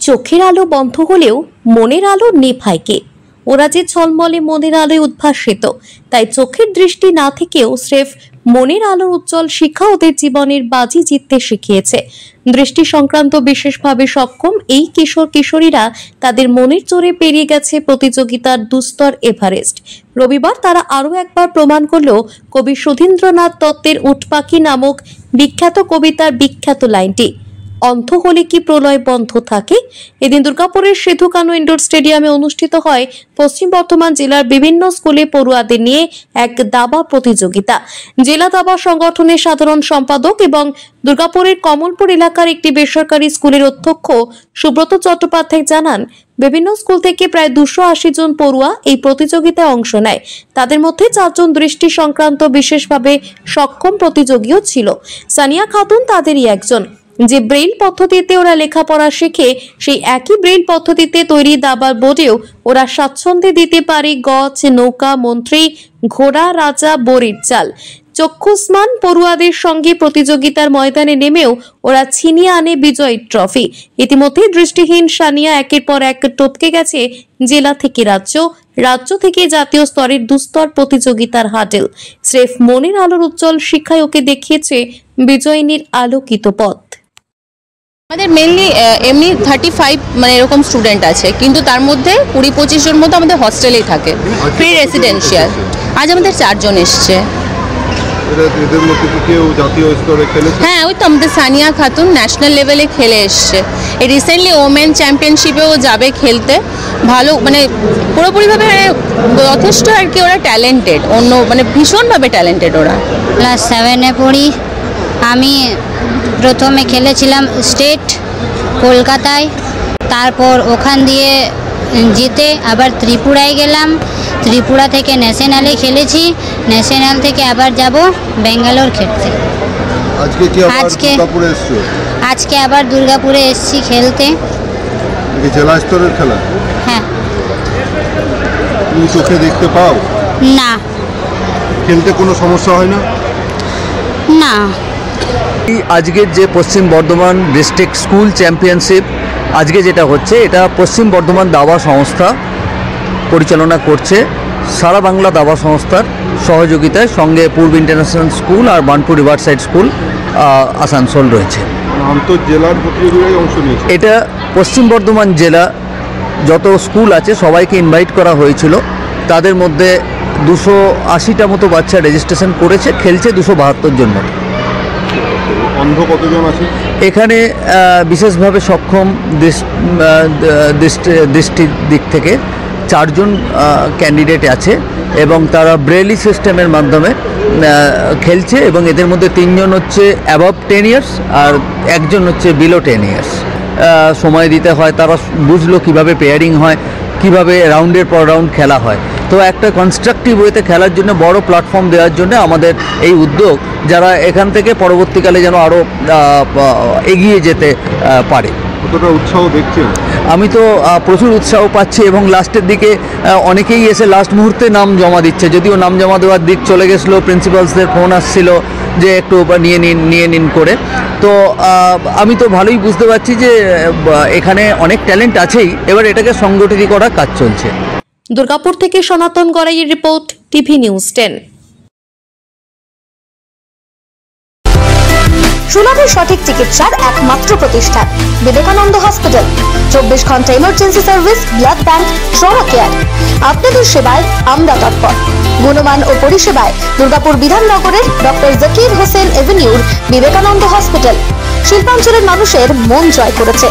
চোখের আলো বন্ধ হলেও মনের আলো নেভায় কে? ওরা যে ঝলমলে মনের আলোয় উদ্ভাসিত, তাই চোখের দৃষ্টি না থেকেও স্রেফ মনের আলোর উজ্জ্বল শিখা ওদের জীবনের বাজি জিততে শিখিয়েছে। দৃষ্টি সংক্রান্ত বিশেষভাবে সক্ষম এই কিশোর কিশোরীরা তাদের মনের জোরে পেরিয়ে গেছে প্রতিযোগিতার দুস্তর এভারেস্ট। রবিবার তারা আরও একবার প্রমাণ করল কবি সুধীন্দ্রনাথ দত্তের উট পাখি নামক বিখ্যাত কবিতার বিখ্যাত লাইনটি, অন্ধ হলে কি প্রলয় বন্ধ থাকে। এদিন দুর্গাপুরের সিধু কানু ইনডোর স্টেডিয়ামে অনুষ্ঠিত হয় পশ্চিম বর্ধমান জেলার বিভিন্ন স্কুলে পড়ুয়াদের নিয়ে এক দাবা প্রতিযোগিতা। জেলা দাবা সংগঠনের সাধারণ সম্পাদক এবং দুর্গাপুরের কমলপুর এলাকার একটি বেসরকারি স্কুলের অধ্যক্ষ সুব্রত চট্টোপাধ্যায় জানান, বিভিন্ন স্কুল থেকে প্রায় 280 জন পড়ুয়া এই প্রতিযোগিতায় অংশ নেয়। তাদের মধ্যে 4 জন দৃষ্টি সংক্রান্ত বিশেষভাবে সক্ষম প্রতিযোগীও ছিল। সানিয়া খাতুন তাদেরই একজন। যে ব্রেইল পদ্ধতিতে ওরা লেখাপড়া শেখে, সেই একই ব্রেইল পদ্ধতিতে তৈরি দাবার বোর্ডেও ওরা স্বাচ্ছন্দ্যে দিতে পারে গছ, নৌকা, মন্ত্রী, ঘোড়া, রাজা, বড়ির চাল। চক্ষুষ্মান পড়ুয়াদের সঙ্গে প্রতিযোগিতার ময়দানে নেমেও ওরা ছিনিয়ে আনে বিজয়ী ট্রফি। ইতিমধ্যে দৃষ্টিহীন সানিয়া একের পর এক টপকে গেছে জেলা থেকে রাজ্য, রাজ্য থেকে জাতীয় স্তরের দুস্তর প্রতিযোগিতার হাডেল। স্রেফ মনের আলোর উজ্জ্বল শিক্ষায় ওকে দেখিয়েছে বিজয়িনীর আলোকিত পথ। আমাদের মেনলি এমনি 35 মানে এরকম স্টুডেন্ট আছে, কিন্তু তার মধ্যে 20-25 জন মতো আমাদের হস্টেলেই থাকে, প্রি রেসিডেন্সিয়াল। আজ আমাদের 4 জন এসছে। হ্যাঁ, ওই তো আমাদের সানিয়া খাতুন ন্যাশনাল লেভেলে খেলে এসছে। রিসেন্টলি ওমেন চ্যাম্পিয়নশিপেও যাবে খেলতে। ভালো মানে পুরোপুরিভাবে যথেষ্ট আর কি, ওরা ট্যালেন্টেড, অন্য মানে ভীষণভাবে ট্যালেন্টেড ওরা। ক্লাস 7-এ পড়ি। আমি প্রথমে খেলেছিলাম স্টেট কলকাতায়, তারপর ওখান দিয়ে জিতে আবার ত্রিপুরায় গেলাম। ত্রিপুরা থেকে ন্যাশনালে খেলেছি, ন্যাশনাল থেকে আবার যাব ব্যাঙ্গালোর খেলতে। আজকে আবার দুর্গাপুরে এসেছি খেলতে। জেলা স্তরের খেলা? হ্যাঁ। তুমি চোখে দেখতে পাও? না। খেলতে কোনো সমস্যা হয় না? না। আজকের যে পশ্চিম বর্ধমান ডিস্ট্রিক্ট স্কুল চ্যাম্পিয়নশিপ আজকে যেটা হচ্ছে, এটা পশ্চিম বর্ধমান দাবা সংস্থা পরিচালনা করছে। সারা বাংলা দাবা সংস্থার সহযোগিতায় সঙ্গে পূর্ব ইন্টারন্যাশনাল স্কুল আর বানপুর রিভারসাইড স্কুল আসানসোল রয়েছে। আন্তঃজেলার প্রতিযোগিতায় অংশ নিয়েছে। এটা পশ্চিম বর্ধমান জেলা যত স্কুল আছে সবাইকে ইনভাইট করা হয়েছিল। তাদের মধ্যে 280টা মতো বাচ্চা রেজিস্ট্রেশন করেছে, খেলছে 272 জন মতো। অন্ধ কতজন আছে এখানে? বিশেষভাবে সক্ষম দৃষ্টির দিক থেকে 4 জন ক্যান্ডিডেট আছে এবং তারা ব্রেলি সিস্টেমের মাধ্যমে খেলছে এবং এদের মধ্যে 3 জন হচ্ছে অ্যাবভ 10 ইয়ার্স আর 1 জন হচ্ছে বিলো 10 ইয়ার্স। সময় দিতে হয়, তারা বুঝলো কিভাবে পেয়ারিং হয়, কিভাবে রাউন্ডের পর রাউন্ড খেলা হয়। তো একটা কনস্ট্রাকটিভ ওয়েতে খেলার জন্য বড় প্ল্যাটফর্ম দেওয়ার জন্য আমাদের এই উদ্যোগ, যারা এখান থেকে পরবর্তীকালে যেন আরও এগিয়ে যেতে পারে। কতটা উৎসাহ দেখছেন? আমি তো প্রচুর উৎসাহ পাচ্ছি এবং লাস্টের দিকে অনেকেই এসে লাস্ট মুহূর্তে নাম জমা দিচ্ছে। যদিও নাম জমা দেওয়ার দিক চলে গেছিলো, প্রিন্সিপালসদের ফোন আসছিল যে একটু নিয়ে নিন করে। তো আমি তো ভালোই বুঝতে পারছি যে এখানে অনেক ট্যালেন্ট আছেই, এবার এটাকে সংগঠিত করার কাজ চলছে। দুর্গাপুর থেকে সনাতন গড়াইয়ের রিপোর্ট, টিভি নিউজ 10। সুলভের সঠিক চিকিৎসার একমাত্র প্রতিষ্ঠান বিবেকানন্দ হসপিটাল। 24 ঘন্টা emergency service, blood bank, trauma care. আপনাদের সেবায় আমরা তৎপর। গুণমান ও পরিষেবায় দুর্গাপুর বিধাননগরের ডক্টর জাকির হোসেন এভিনিউর বিবেকানন্দ হসপিটাল শিল্পাঞ্চলের মানুষের মন জয় করেছে।